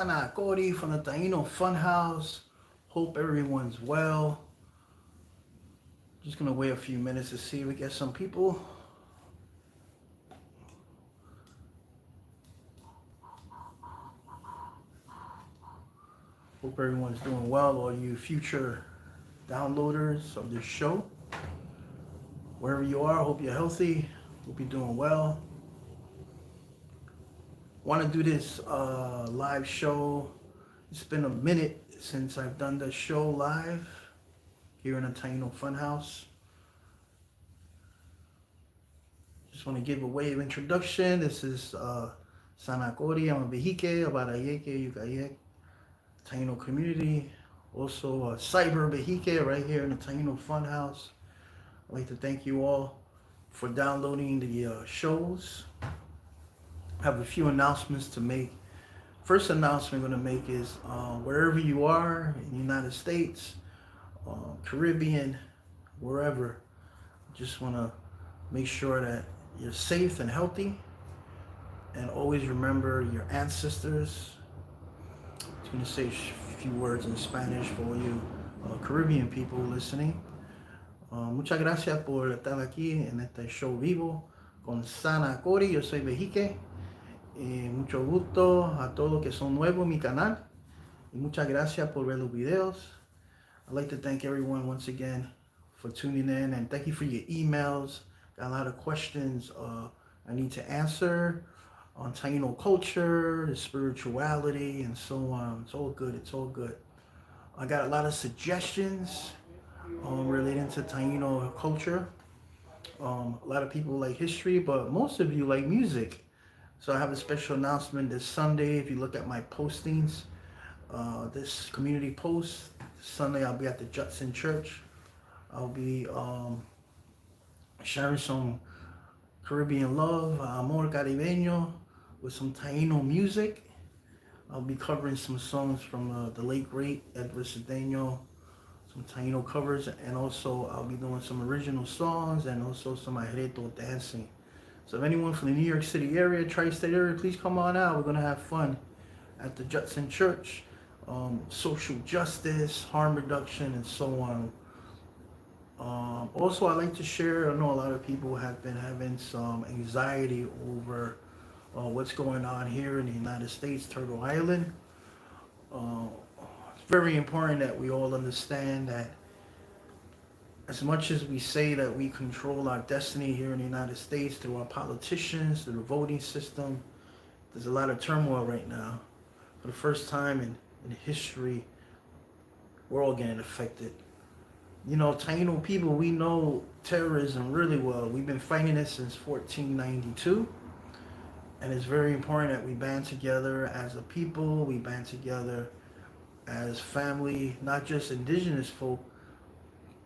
Sanakori from the Taino Fun House. Hope everyone's well. Just gonna wait a few minutes to see if we get some people. Hope everyone's doing well, all you future downloaders of this show. Wherever you are, hope you're healthy. Hope you're doing well. Want to do this live show. It's been a minute since I've done the show live here in the Taino Fun House. Just want to give a way of introduction. This is Sanakori. I'm a Behike, Abarayeke, Yukayek, Taino community. Also a Cyber Behike right here in the Taino Fun House. I'd like to thank you all for downloading the shows. I have a few announcements to make. First announcement I'm going to make is wherever you are in the United States, Caribbean, wherever, just want to make sure that you're safe and healthy, and always remember your ancestors. I'm going to say a few words in Spanish for all you Caribbean people listening. Muchas gracias por estar aquí en este show vivo con Sanakori. Yo soy Bejique. Mucho gusto a todos que son nuevos en mi canal. Y muchas gracias por ver los videos. I'd like to thank everyone once again for tuning in, and thank you for your emails. Got a lot of questions I need to answer on Taino culture, the spirituality, and so on. It's all good. It's all good. I got a lot of suggestions relating to Taino culture. A lot of people like history, but most of you like music. So I have a special announcement this Sunday. If you look at my postings, this community post, Sunday I'll be at the Judson Church. I'll be sharing some Caribbean love, amor caribeño, with some Taino music. I'll be covering some songs from the late great Edward Cedeno, some Taino covers, and also I'll be doing some original songs and also some ajereto dancing. So if anyone from the New York City area, tri-state area, please come on out. We're gonna have fun at the Judson Church. Social justice, harm reduction, and so on. Also, I'd like to share, I know a lot of people have been having some anxiety over what's going on here in the United States, Turtle Island. It's very important that we all understand that as much as we say that we control our destiny here in the United States through our politicians, through the voting system, there's a lot of turmoil right now. For the first time in history, we're all getting affected. You know, Taino people, we know terrorism really well. We've been fighting it since 1492. And it's very important that we band together as a people, we band together as family, not just indigenous folk,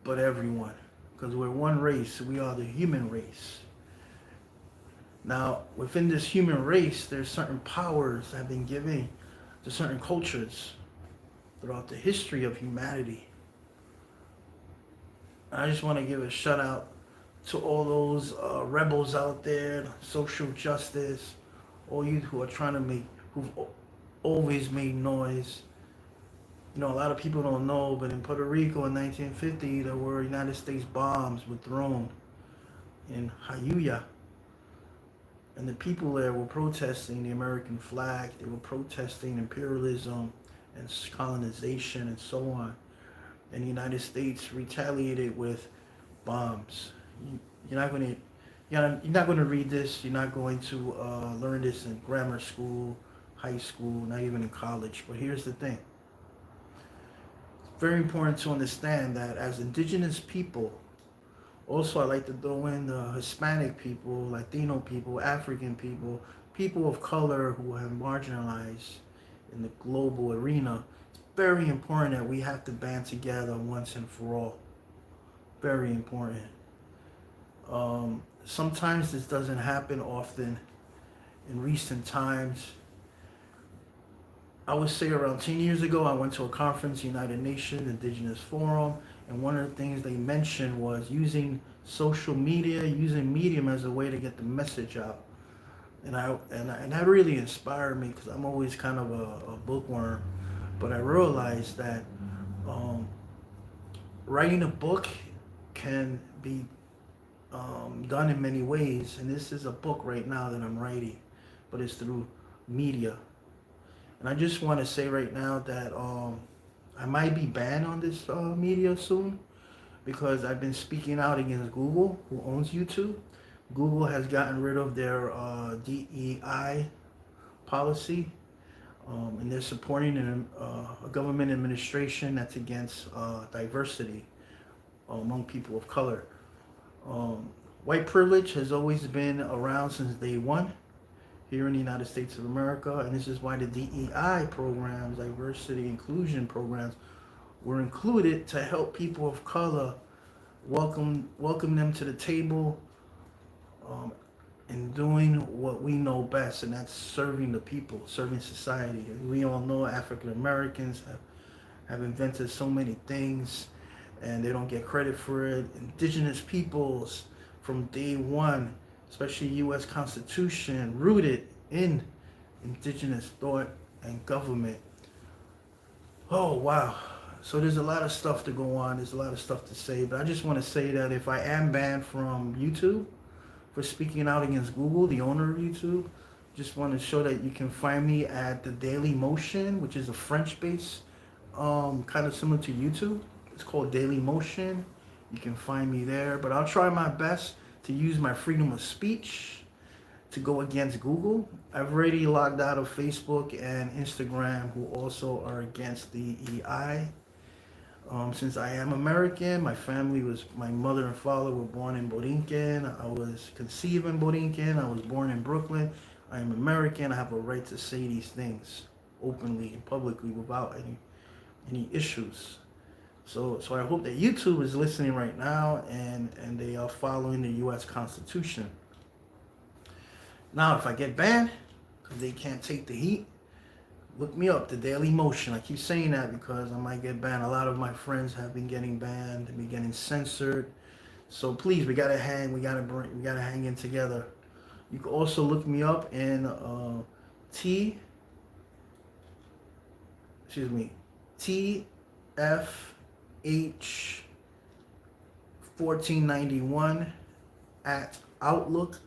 but everyone. Because we're one race, we are the human race. Now, within this human race, there's certain powers that have been given to certain cultures throughout the history of humanity. I just want to give a shout out to all those rebels out there, social justice, all you who are trying to who've always made noise. You know, a lot of people don't know, but in Puerto Rico in 1950, there were United States bombs were thrown in Jayuya. And the people there were protesting the American flag. They were protesting imperialism and colonization and so on. And the United States retaliated with bombs. You're not going to read this. You're not going to learn this in grammar school, high school, not even in college. But here's the thing. It's very important to understand that as indigenous people, also I like to throw in the Hispanic people, Latino people, African people, people of color who have marginalized in the global arena. It's very important that we have to band together once and for all. Very important. Sometimes this doesn't happen often in recent times. I would say around 10 years ago, I went to a conference, United Nations Indigenous Forum, and one of the things they mentioned was using social media, using medium as a way to get the message out. and that really inspired me because I'm always kind of a bookworm, but I realized that um, writing a book can be done in many ways, and this is a book right now that I'm writing, but it's through media. And I just want to say right now that I might be banned on this media soon because I've been speaking out against Google, who owns YouTube. Google has gotten rid of their DEI policy, and they're supporting a government administration that's against diversity among people of color. White privilege has always been around since day one here in the United States of America, and this is why the DEI programs, diversity inclusion programs, were included to help people of color welcome them to the table, um, and doing what we know best, and that's serving the people, serving society. We all know African Americans have invented so many things, and they don't get credit for it. Indigenous peoples from day one, especially U.S. Constitution, rooted in indigenous thought and government. Oh, wow. So there's a lot of stuff to go on. There's a lot of stuff to say. But I just want to say that if I am banned from YouTube for speaking out against Google, the owner of YouTube, just want to show that you can find me at the Daily Motion, which is a French-based, kind of similar to YouTube. It's called Daily Motion. You can find me there. But I'll try my best to use my freedom of speech to go against Google. I've already logged out of Facebook and Instagram, who also are against the EI. Since I am American, my mother and father were born in Borinquen. I was conceived in Borinquen. I was born in Brooklyn. I am American. I have a right to say these things openly and publicly without any issues. So I hope that YouTube is listening right now and they are following the U.S. Constitution. Now, if I get banned, because they can't take the heat, look me up, the Daily Motion. I keep saying that because I might get banned. A lot of my friends have been getting banned and been getting censored. So please, we gotta hang in together. You can also look me up in TFH1491 at Outlook.com.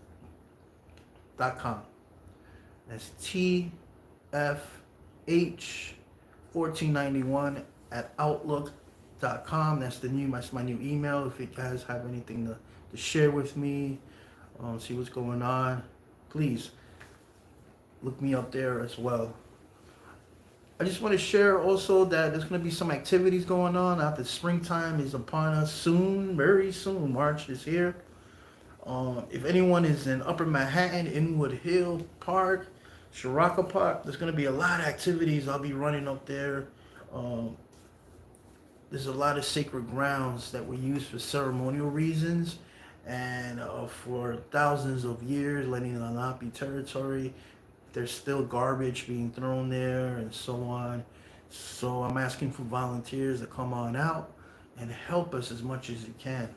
That's TFH1491 at Outlook.com. That's my new email. If you guys have anything to share with me, see what's going on, please look me up there as well. I just want to share also that there's going to be some activities going on after springtime is upon us soon, very soon. March is here. If anyone is in Upper Manhattan, Inwood Hill Park, Shiraka Park, there's going to be a lot of activities. I'll be running up there. There's a lot of sacred grounds that were used for ceremonial reasons and for thousands of years, letting the Lenape territory. There's still garbage being thrown there and so on. So I'm asking for volunteers to come on out and help us as much as you can.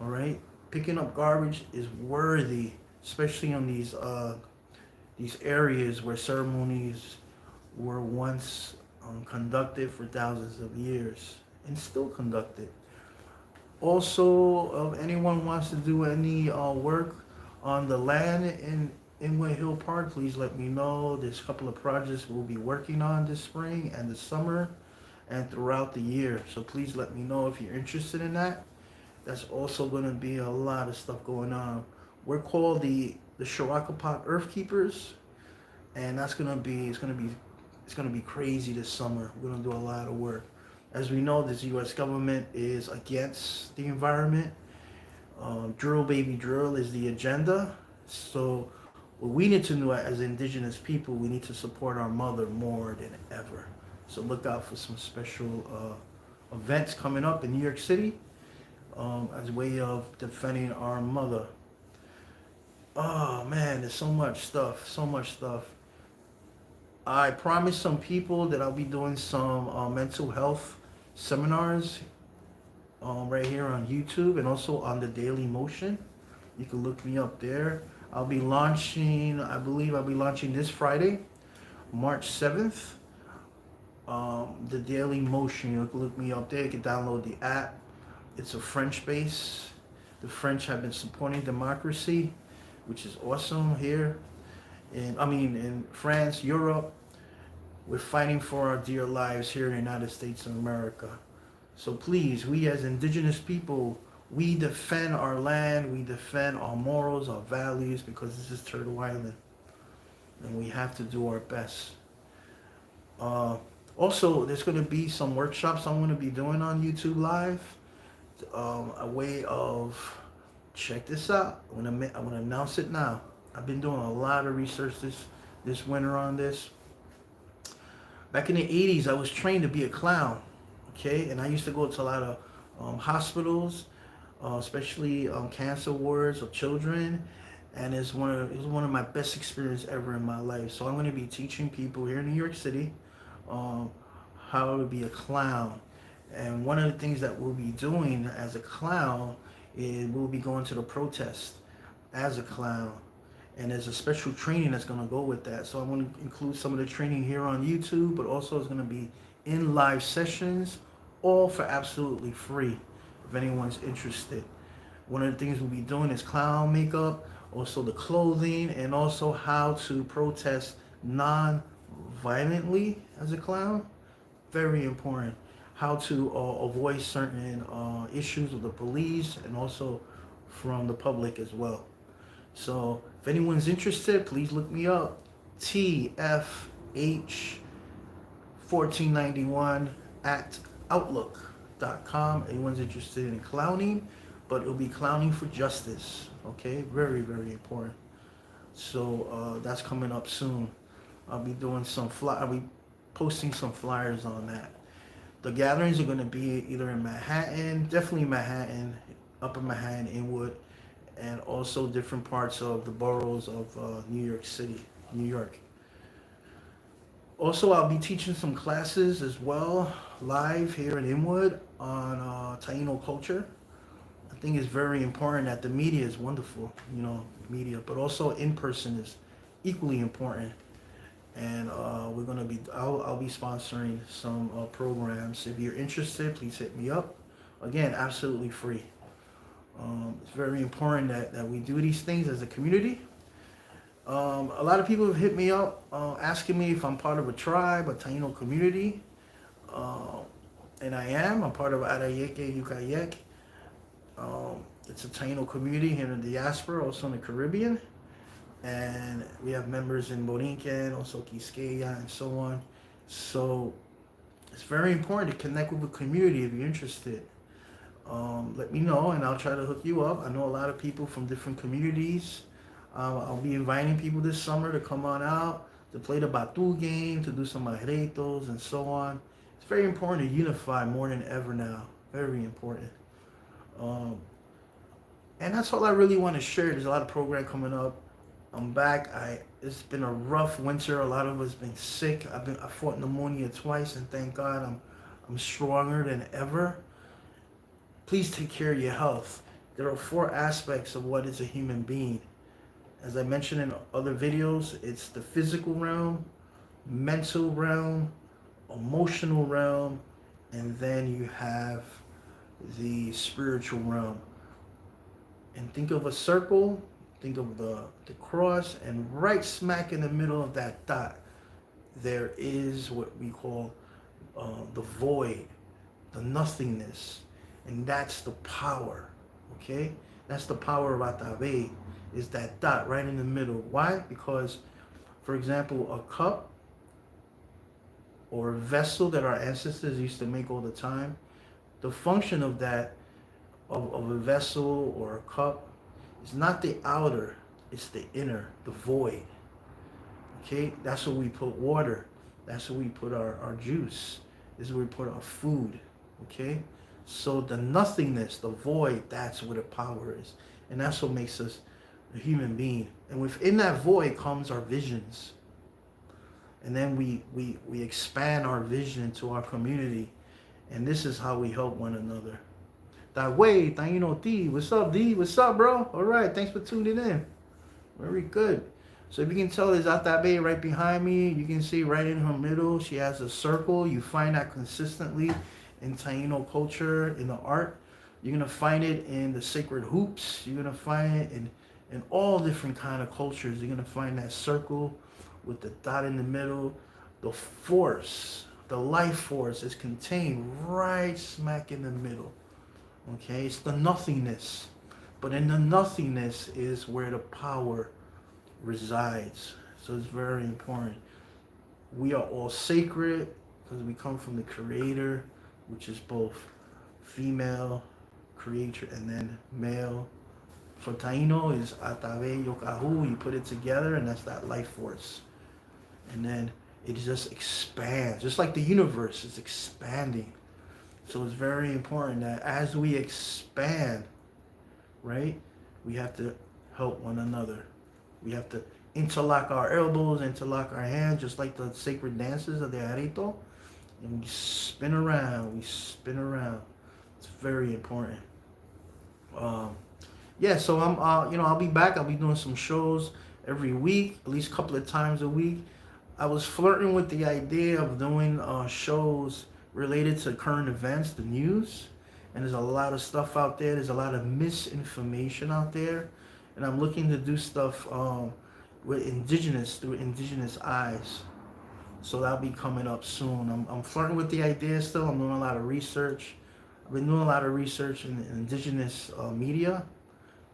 All right? Picking up garbage is worthy, especially on these areas where ceremonies were once conducted for thousands of years and still conducted. Also, if anyone wants to do any work on the land in Inwood Hill Park, please let me know. There's a couple of projects we'll be working on this spring and the summer and throughout the year. So please let me know if you're interested in that. That's also going to be a lot of stuff going on. We're called the Shirakapat Earth Keepers, and it's going to be crazy this summer. We're going to do a lot of work. As we know, this U.S. government is against the environment. Drill baby drill is the agenda. So what we need to do as indigenous people, we need to support our mother more than ever. So look out for some special events coming up in New York City as a way of defending our mother. Oh man, there's so much stuff. I promised some people that I'll be doing some mental health seminars right here on YouTube and also on the Daily Motion. You can look me up there. I'll be launching, I believe I'll be launching this Friday, March 7th. The Daily Motion. You can look me up there. You can download the app. It's a French base. The French have been supporting democracy, which is awesome here. In France, Europe. We're fighting for our dear lives here in the United States of America. So please, we as indigenous people, we defend our land, we defend our morals, our values, because this is Turtle Island. And we have to do our best. Also, there's going to be some workshops I'm going to be doing on YouTube Live. A way of, check this out. I'm going to announce it now. I've been doing a lot of research this winter on this. Back in the 80s, I was trained to be a clown, okay? And I used to go to a lot of hospitals, especially cancer wards of children. And it was one of my best experiences ever in my life. So I'm going to be teaching people here in New York City how to be a clown. And one of the things that we'll be doing as a clown is we'll be going to the protest as a clown. And there's a special training that's going to go with that. So I'm going to include some of the training here on YouTube, but also it's going to be in live sessions, all for absolutely free, if anyone's interested. One of the things we'll be doing is clown makeup, also the clothing, and also how to protest non-violently as a clown. Very important. How to avoid certain issues with the police and also from the public as well. So if anyone's interested, please look me up. TFH1491 at outlook.com. Anyone's interested in clowning, but it'll be clowning for justice. Okay, very, very important. So that's coming up soon. I'll be doing I'll be posting some flyers on that. The gatherings are going to be either in Manhattan, definitely Manhattan, Upper Manhattan, Inwood, and also different parts of the boroughs of New York City, New York. Also, I'll be teaching some classes as well, live here in Inwood on Taino culture. I think it's very important that the media is wonderful, media, but also in person is equally important. And we're gonna be, I'll be sponsoring some programs. If you're interested, please hit me up. Again, absolutely free. It's very important that we do these things as a community. A lot of people have hit me up asking me if I'm part of a tribe, a Taino community. And I am. I'm part of Arayeke Yukayek. It's a Taino community here in the diaspora, also in the Caribbean. And we have members in Borinquen, also Quisqueya, and so on. So it's very important to connect with the community if you're interested. Let me know and I'll try to hook you up. I know a lot of people from different communities. I'll be inviting people this summer to come on out, to play the Batu game, to do some arretos and so on. It's very important to unify more than ever now. Very important. And that's all I really want to share. There's a lot of program coming up. I'm back. It's been a rough winter. A lot of us been sick. I fought pneumonia twice, and thank God I'm stronger than ever. Please take care of your health. There are 4 aspects of what is a human being. As I mentioned in other videos, it's the physical realm, mental realm, emotional realm, and then you have the spiritual realm. And think of a circle, think of the cross, and right smack in the middle of that dot, there is what we call the void, the nothingness. And that's the power, okay? That's the power of Atabe, is that dot right in the middle. Why? Because, for example, a cup or a vessel that our ancestors used to make all the time, the function of that, of a vessel or a cup, is not the outer, it's the inner, the void. Okay? That's where we put water. That's where we put our juice. This is where we put our food. Okay? So the nothingness, the void, that's where the power is. And that's what makes us a human being. And within that void comes our visions. And then we expand our vision into our community. And this is how we help one another. That way, Taino T. What's up, D? What's up, bro? All right, thanks for tuning in. Very good. So if you can tell, there's Atabe right behind me. You can see right in her middle, she has a circle. You find that consistently in Taino culture, in the art. You're gonna find it in the sacred hoops. You're gonna find it in all different kind of cultures. You're gonna find that circle with the dot in the middle. The force, the life force is contained right smack in the middle. Okay, it's the nothingness. But in the nothingness is where the power resides. So it's very important. We are all sacred because we come from the creator, which is both female, creator, and then male. For Taino is Atabe Yokahu. You put it together and that's that life force. And then it just expands. Just like the universe is expanding. So it's very important that as we expand, right, we have to help one another. We have to interlock our elbows, interlock our hands, just like the sacred dances of the Arito. And we spin around, we spin around. It's very important. Yeah, so I'll be back. I'll be doing some shows every week, at least a couple of times a week. I was flirting with the idea of doing shows related to current events, the news. And there's a lot of stuff out there. There's a lot of misinformation out there. And I'm looking to do stuff with through indigenous eyes. So that'll be coming up soon. I'm flirting with the idea still. I'm doing a lot of research. I've been doing a lot of research in indigenous media.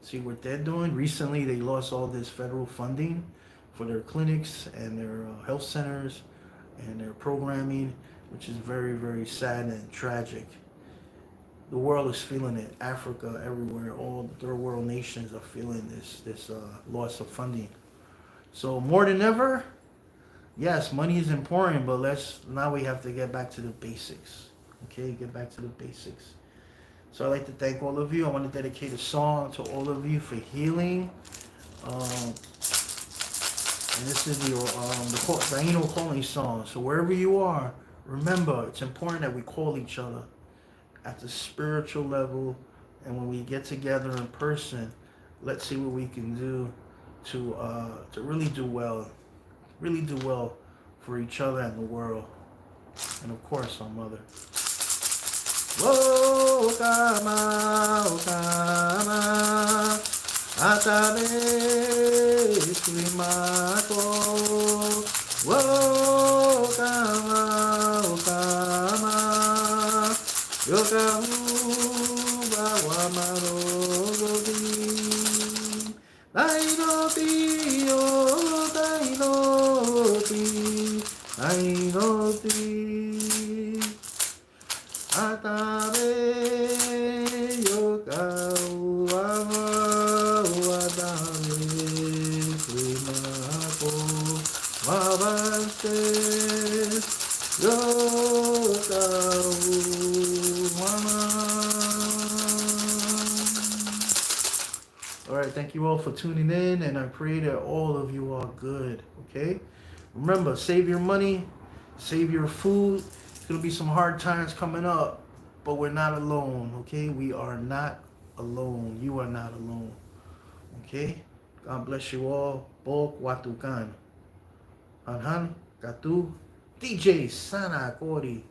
See what they're doing. Recently, they lost all this federal funding for their clinics and their health centers and their programming, which is very, very sad and tragic. The world is feeling it. Africa, everywhere, all the third world nations are feeling this loss of funding. So more than ever, yes, money is important, but now we have to get back to the basics. Okay, get back to the basics. So I'd like to thank all of you. I want to dedicate a song to all of you for healing. And this is the Taino calling song. So wherever you are, remember, it's important that we call each other at the spiritual level, and when we get together in person, let's see what we can do to really do well for each other and the world, and of course our mother. Whoa, kama, atabe, kuimako. Whoa, kama, yokahu, bawamaro, gobi. Tainoti, oh, Tainoti. Atabe yokau wadame kuimako wabante yokau mama. All right, thank you all for tuning in, and I pray that all of you are good. Okay, remember, save your money, save your food. It's going to be some hard times coming up, but we're not alone, okay? We are not alone. You are not alone, okay? God bless you all. Bok Watukan. Anhan, Katu, DJ Sanakori.